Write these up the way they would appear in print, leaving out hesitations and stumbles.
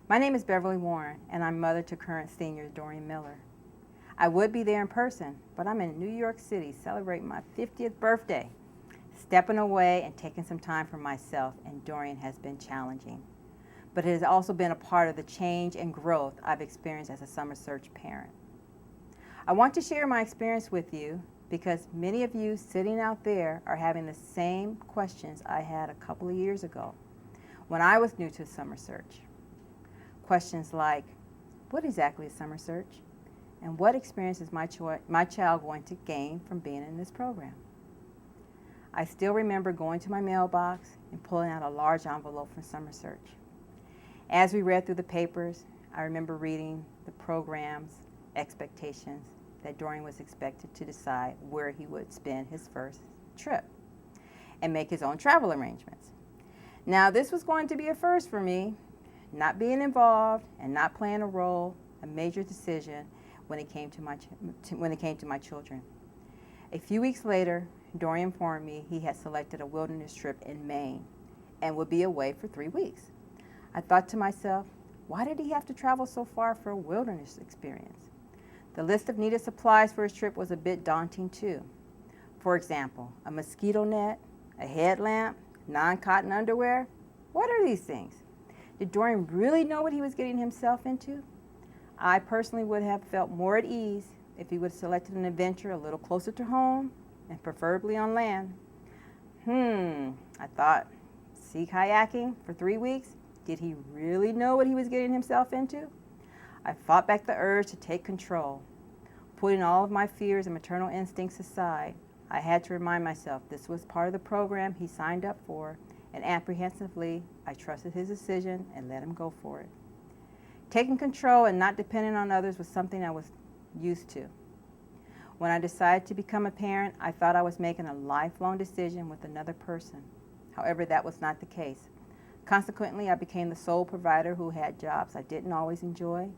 My name is Beverly Warren, and I'm mother to current senior Dorian Miller. I would be there in person, but I'm in New York City celebrating my 50th birthday. Stepping away and taking some time for myself and Dorian has been challenging, but it has also been a part of the change and growth I've experienced as a summer search parent. I want to share my experience with you because many of you sitting out there are having the same questions I had a couple of years ago when I was new to summer search. Questions like, what exactly is summer search? And what experience is my child going to gain from being in this program? I still remember going to my mailbox and pulling out a large envelope from summer search. As we read through the papers, I remember reading the program's expectations that Dorian was expected to decide where he would spend his first trip and make his own travel arrangements. Now, this was going to be a first for me, not being involved and not playing a role, a major decision when it came to my children. A few weeks later, Dorian informed me he had selected a wilderness trip in Maine and would be away for 3 weeks. I thought to myself, why did he have to travel so far for a wilderness experience? The list of needed supplies for his trip was a bit daunting too. For example, a mosquito net, a headlamp, non-cotton underwear. What are these things? Did Dorian really know what he was getting himself into? I personally would have felt more at ease if he would have selected an adventure a little closer to home and preferably on land. I thought, sea kayaking for 3 weeks? Did he really know what he was getting himself into? I fought back the urge to take control. Putting all of my fears and maternal instincts aside, I had to remind myself this was part of the program he signed up for, and apprehensively, I trusted his decision and let him go for it. Taking control and not depending on others was something I was used to. When I decided to become a parent, I thought I was making a lifelong decision with another person. However, that was not the case. Consequently, I became the sole provider who had jobs I didn't always enjoy.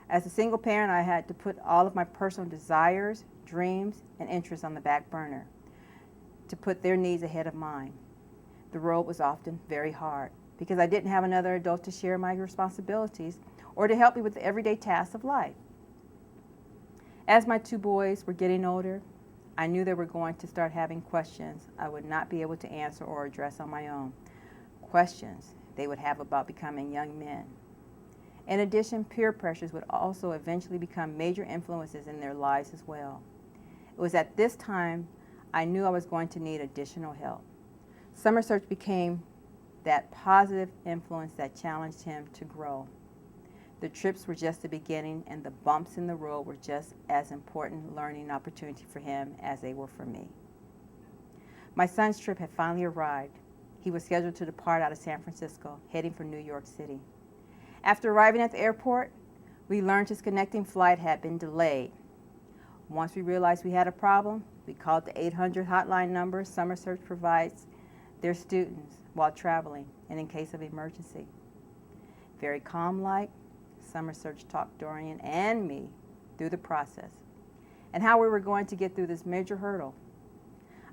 As a single parent, I had to put all of my personal desires, dreams, and interests on the back burner to put their needs ahead of mine. The road was often very hard because I didn't have another adult to share my responsibilities or to help me with the everyday tasks of life. As my 2 boys were getting older, I knew they were going to start having questions I would not be able to answer or address on my own. Questions they would have about becoming young men. In addition, peer pressures would also eventually become major influences in their lives as well. It was at this time I knew I was going to need additional help. Summer search became that positive influence that challenged him to grow. The trips were just the beginning, and the bumps in the road were just as important learning opportunity for him as they were for me. My son's trip had finally arrived. He was scheduled to depart out of San Francisco, heading for New York City. After arriving at the airport, we learned his connecting flight had been delayed. Once we realized we had a problem, we called the 800 hotline number Summer Search provides their students while traveling and in case of emergency. Very calm-like, Summer Search talked Dorian and me through the process and how we were going to get through this major hurdle.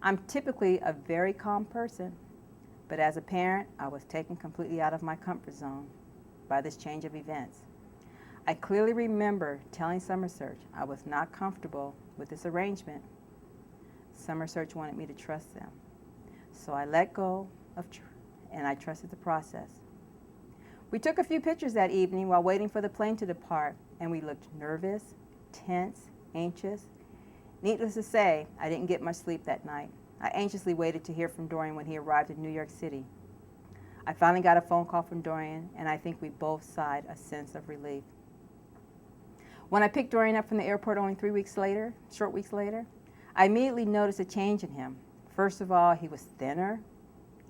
I'm typically a very calm person, but as a parent, I was taken completely out of my comfort zone by this change of events. I clearly remember telling Summer Search I was not comfortable with this arrangement. Summer Search wanted me to trust them, so I let go and I trusted the process. We took a few pictures that evening while waiting for the plane to depart, and we looked nervous, tense, anxious. Needless to say, I didn't get much sleep that night. I anxiously waited to hear from Dorian when he arrived in New York City. I finally got a phone call from Dorian, and I think we both sighed a sense of relief. When I picked Dorian up from the airport only short weeks later, I immediately noticed a change in him. First of all, he was thinner,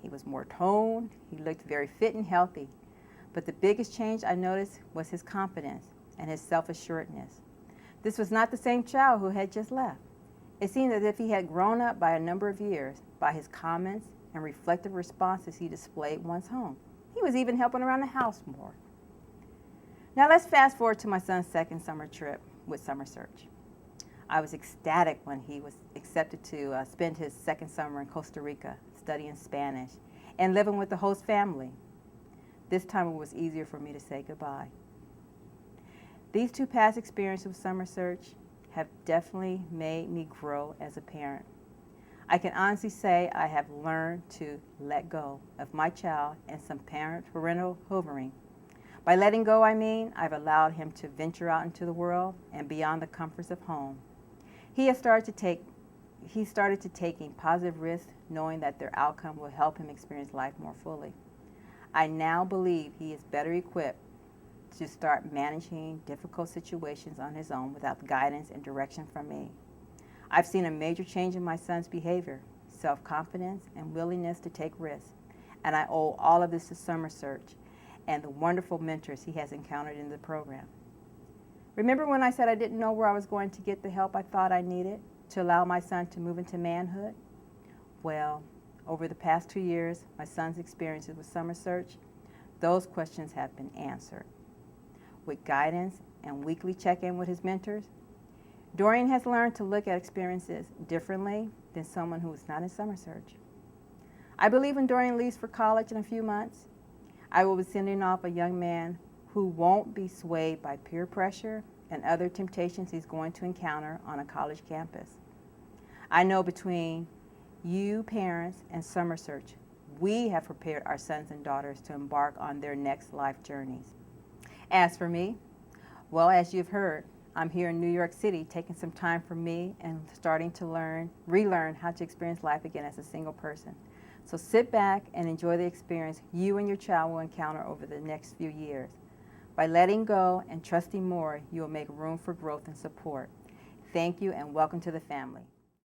he was more toned, he looked very fit and healthy. But the biggest change I noticed was his confidence and his self-assuredness. This was not the same child who had just left. It seemed as if he had grown up by a number of years by his comments and reflective responses he displayed once home. He was even helping around the house more. Now let's fast forward to my son's second summer trip with Summer Search. I was ecstatic when he was accepted to spend his second summer in Costa Rica studying Spanish and living with the host family. This time it was easier for me to say goodbye. These 2 past experiences with Summer Search have definitely made me grow as a parent. I can honestly say I have learned to let go of my child and some parental hovering. By letting go, I mean I've allowed him to venture out into the world and beyond the comforts of home. He started to taking positive risks, knowing that their outcome will help him experience life more fully. I now believe he is better equipped to start managing difficult situations on his own without guidance and direction from me. I've seen a major change in my son's behavior, self-confidence, and willingness to take risks, and I owe all of this to Summer Search and the wonderful mentors he has encountered in the program. Remember when I said I didn't know where I was going to get the help I thought I needed to allow my son to move into manhood? Well, over the past 2 years, my son's experiences with Summer Search, those questions have been answered. With guidance and weekly check-in with his mentors, Dorian has learned to look at experiences differently than someone who is not in Summer Search. I believe when Dorian leaves for college in a few months, I will be sending off a young man who won't be swayed by peer pressure and other temptations he's going to encounter on a college campus. I know between you parents and Summer Search, we have prepared our sons and daughters to embark on their next life journeys. As for me, well, as you've heard, I'm here in New York City taking some time for me and starting to relearn how to experience life again as a single person. So sit back and enjoy the experience you and your child will encounter over the next few years. By letting go and trusting more, you will make room for growth and support. Thank you and welcome to the family.